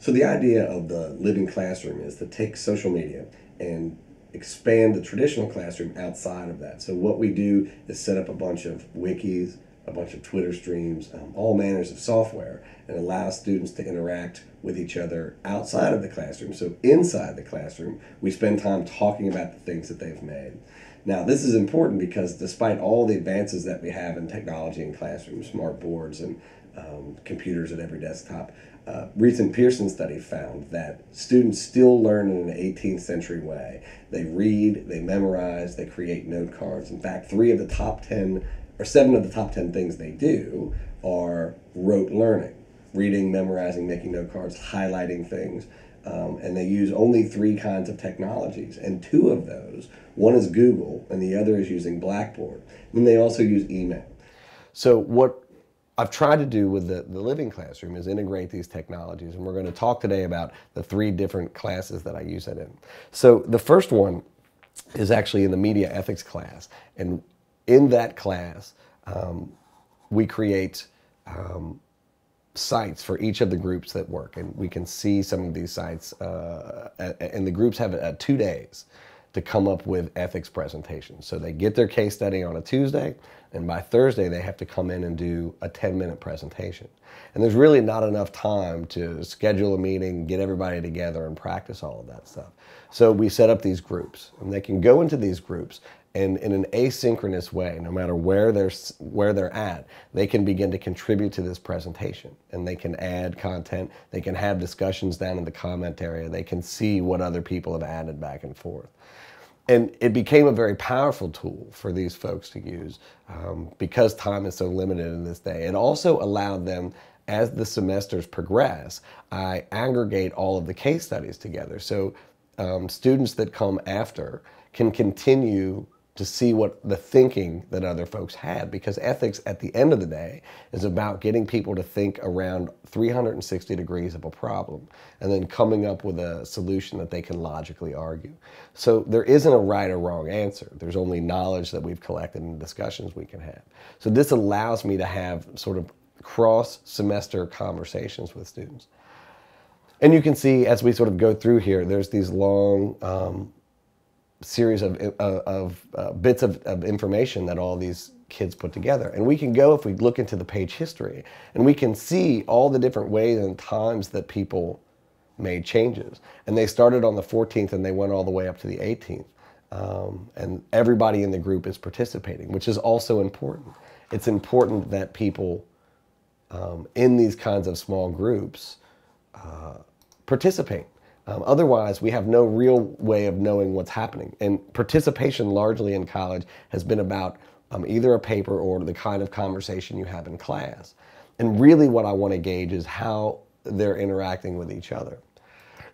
So the idea of the living classroom is to take social media and expand the traditional classroom outside of that. So what we do is set up a bunch of wikis, a bunch of Twitter streams, all manners of software, and allow students to interact with each other outside of the classroom. So inside the classroom, we spend time talking about the things that they've made. Now, this is important because despite all the advances that we have in technology in classrooms, smart boards and computers at every desktop, recent Pearson study found that students still learn in an 18th century way. They read, they memorize, they create note cards. In fact, 7 of the top 10 things they do are rote learning: reading, memorizing, making note cards, highlighting things. And they use only 3 kinds of technologies. And 2 of those, one is Google and the other is using Blackboard. And they also use email. So what I've tried to do with the living classroom is integrate these technologies. And we're going to talk today about the 3 different classes that I use it in. So the first one is actually in the media ethics class. And in that class, we create sites for each of the groups that work, and we can see some of these sites, and the groups have 2 days to come up with ethics presentations. So they get their case study on a Tuesday, and by Thursday they have to come in and do a 10-minute presentation. And there's really not enough time to schedule a meeting, get everybody together, and practice all of that stuff. So we set up these groups, and they can go into these groups, and in an asynchronous way, no matter where they're at, they can begin to contribute to this presentation. And they can add content, they can have discussions down in the comment area, they can see what other people have added back and forth. And it became a very powerful tool for these folks to use because time is so limited in this day. It also allowed them, as the semesters progress, I aggregate all of the case studies together. So students that come after can continue to see what the thinking that other folks had, because ethics at the end of the day is about getting people to think around 360 degrees of a problem and then coming up with a solution that they can logically argue. So there isn't a right or wrong answer. There's only knowledge that we've collected and discussions we can have. So this allows me to have sort of cross-semester conversations with students. And you can see as we sort of go through here, there's these long series of bits of information that all these kids put together. And we can go, if we look into the page history, and we can see all the different ways and times that people made changes. And they started on the 14th and they went all the way up to the 18th. And everybody in the group is participating, which is also important. It's important that people in these kinds of small groups participate. Otherwise, we have no real way of knowing what's happening. And participation largely in college has been about either a paper or the kind of conversation you have in class. And really what I want to gauge is how they're interacting with each other.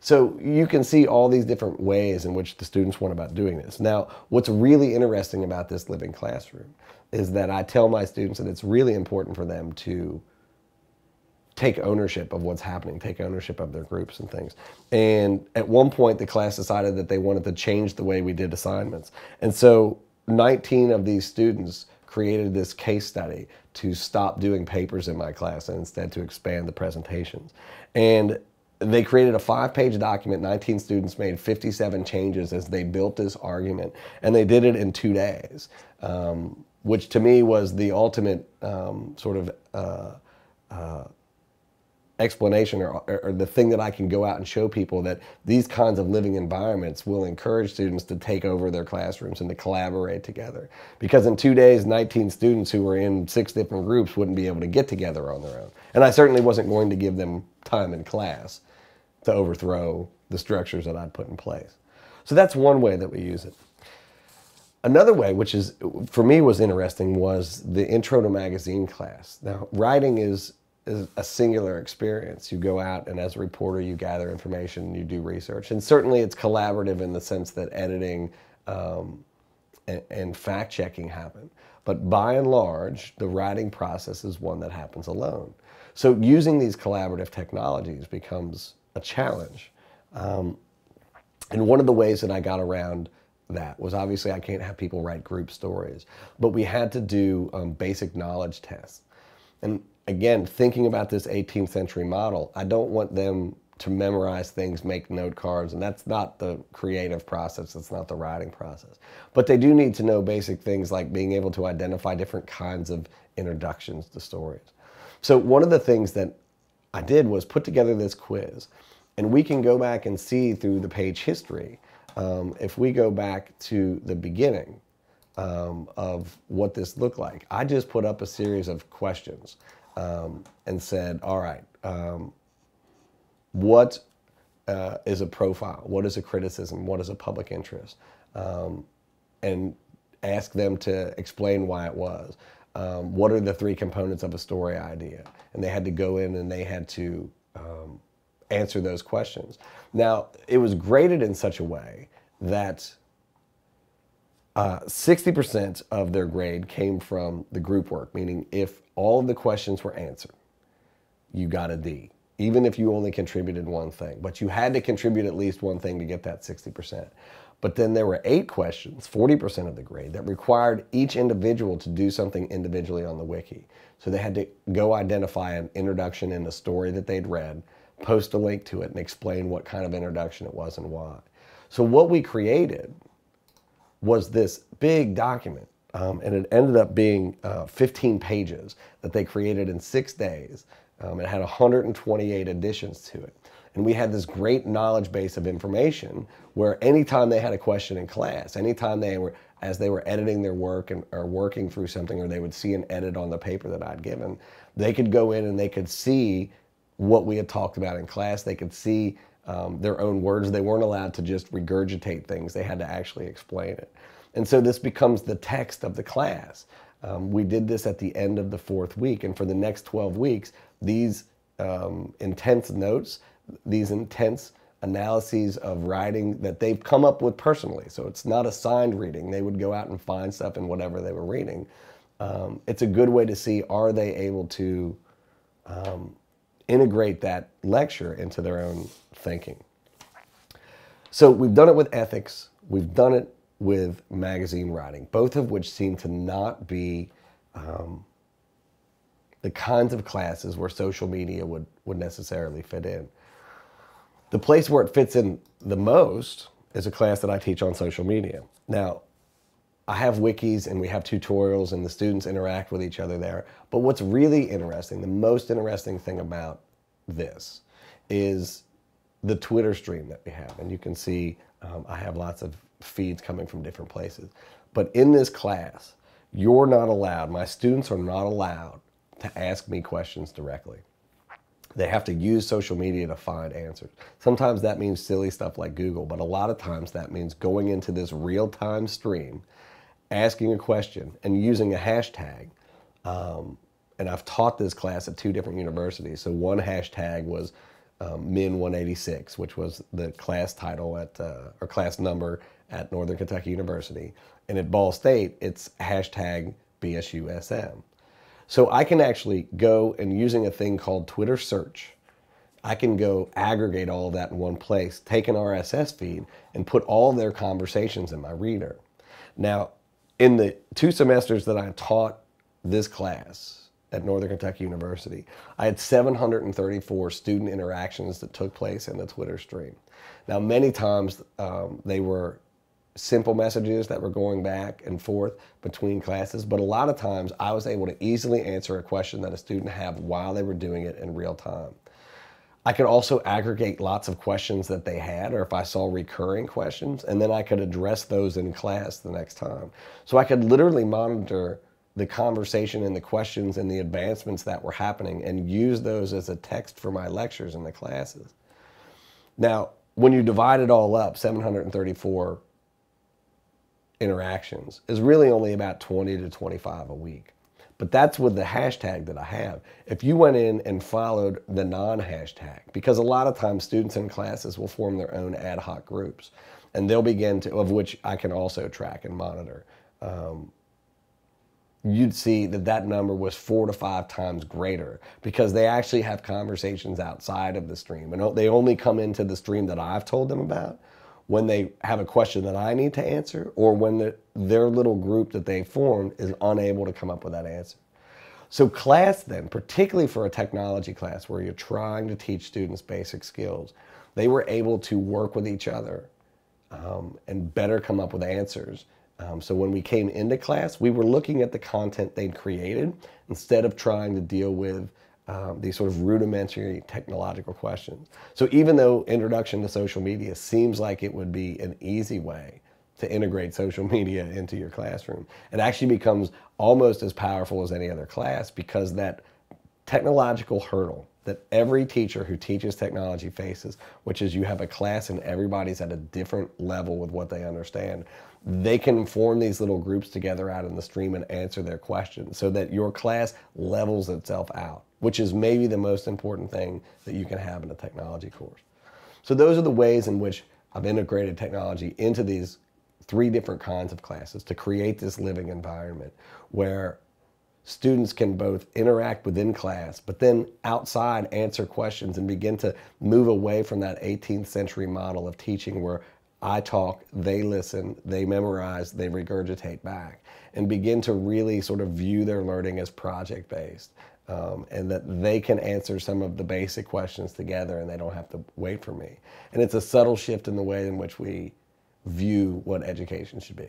So you can see all these different ways in which the students went about doing this. Now, what's really interesting about this living classroom is that I tell my students that it's really important for them to take ownership of what's happening, take ownership of their groups and things. And at one point, the class decided that they wanted to change the way we did assignments. And so 19 of these students created this case study to stop doing papers in my class and instead to expand the presentations. And they created a 5-page document. 19 students made 57 changes as they built this argument. And they did it in 2 days, which to me was the ultimate sort of explanation or the thing that I can go out and show people, that these kinds of living environments will encourage students to take over their classrooms and to collaborate together. Because in 2 days, 19 students who were in 6 different groups wouldn't be able to get together on their own. And I certainly wasn't going to give them time in class to overthrow the structures that I'd put in place. So that's one way that we use it. Another way, which is for me was interesting, was the Intro to Magazine class. Now, writing is a singular experience. You go out and as a reporter you gather information, you do research, and certainly it's collaborative in the sense that editing and fact-checking happen. But by and large, the writing process is one that happens alone. So using these collaborative technologies becomes a challenge. And one of the ways that I got around that was, obviously I can't have people write group stories, but we had to do basic knowledge tests. And again, thinking about this 18th century model, I don't want them to memorize things, make note cards, and that's not the creative process, that's not the writing process. But they do need to know basic things like being able to identify different kinds of introductions to stories. So one of the things that I did was put together this quiz, and we can go back and see through the page history, if we go back to the beginning of what this looked like. I just put up a series of questions and said, all right, what is a profile? What is a criticism? What is a public interest? And ask them to explain why it was. What are the three components of a story idea? And they had to go in and they had to answer those questions. Now, it was graded in such a way that 60% of their grade came from the group work, meaning if all of the questions were answered, you got a D, even if you only contributed one thing. But you had to contribute at least one thing to get that 60%. But then there were 8 questions, 40% of the grade, that required each individual to do something individually on the wiki. So they had to go identify an introduction in a story that they'd read, post a link to it, and explain what kind of introduction it was and why. So what we created was this big document, and it ended up being 15 pages that they created in 6 days. It had 128 additions to it. And we had this great knowledge base of information where anytime they had a question in class, anytime as they were editing their work or working through something, or they would see an edit on the paper that I'd given, they could go in and they could see what we had talked about in class. They could see their own words. They weren't allowed to just regurgitate things. They had to actually explain it. And so this becomes the text of the class. We did this at the end of the 4th week, and for the next 12 weeks, these intense notes, these intense analyses of writing that they've come up with personally. So it's not assigned reading. They would go out and find stuff in whatever they were reading. It's a good way to see, are they able to integrate that lecture into their own thinking. So we've done it with ethics. We've done it with magazine writing, both of which seem to not be the kinds of classes where social media would necessarily fit in. The place where it fits in the most is a class that I teach on social media. Now, I have wikis and we have tutorials and the students interact with each other there. But what's really interesting, the most interesting thing about this is the Twitter stream that we have. And you can see I have lots of feeds coming from different places. But in this class, you're not allowed, my students are not allowed to ask me questions directly. They have to use social media to find answers. Sometimes that means silly stuff like Google, but a lot of times that means going into this real-time stream, asking a question, and using a hashtag. And I've taught this class at 2 different universities. So one hashtag was Min186, which was the class title or class number at Northern Kentucky University. And at Ball State, it's hashtag BSUSM. So I can actually go and using a thing called Twitter search, I can go aggregate all of that in one place, take an RSS feed, and put all their conversations in my reader. Now, in the 2 semesters that I taught this class at Northern Kentucky University, I had 734 student interactions that took place in the Twitter stream. Now, many times they were simple messages that were going back and forth between classes, but a lot of times I was able to easily answer a question that a student had while they were doing it in real time. I could also aggregate lots of questions that they had, or if I saw recurring questions, and then I could address those in class the next time. So I could literally monitor the conversation and the questions and the advancements that were happening and use those as a text for my lectures in the classes. Now, when you divide it all up, 734 interactions is really only about 20 to 25 a week. But that's with the hashtag that I have. If you went in and followed the non-hashtag, because a lot of times students in classes will form their own ad hoc groups, and they'll begin to, of which I can also track and monitor, you'd see that that number was 4 to 5 times greater because they actually have conversations outside of the stream. And they only come into the stream that I've told them about when they have a question that I need to answer, or when their little group that they formed is unable to come up with that answer. So class then, particularly for a technology class where you're trying to teach students basic skills, they were able to work with each other and better come up with answers. So when we came into class, we were looking at the content they'd created instead of trying to deal with these sort of rudimentary technological questions. So even though introduction to social media seems like it would be an easy way to integrate social media into your classroom, it actually becomes almost as powerful as any other class, because that technological hurdle that every teacher who teaches technology faces, which is you have a class and everybody's at a different level with what they understand, they can form these little groups together out in the stream and answer their questions so that your class levels itself out, which is maybe the most important thing that you can have in a technology course. So those are the ways in which I've integrated technology into these 3 different kinds of classes to create this living environment where students can both interact within class, but then outside answer questions and begin to move away from that 18th century model of teaching where I talk, they listen, they memorize, they regurgitate back, and begin to really sort of view their learning as project-based, and that they can answer some of the basic questions together and they don't have to wait for me. And it's a subtle shift in the way in which we view what education should be.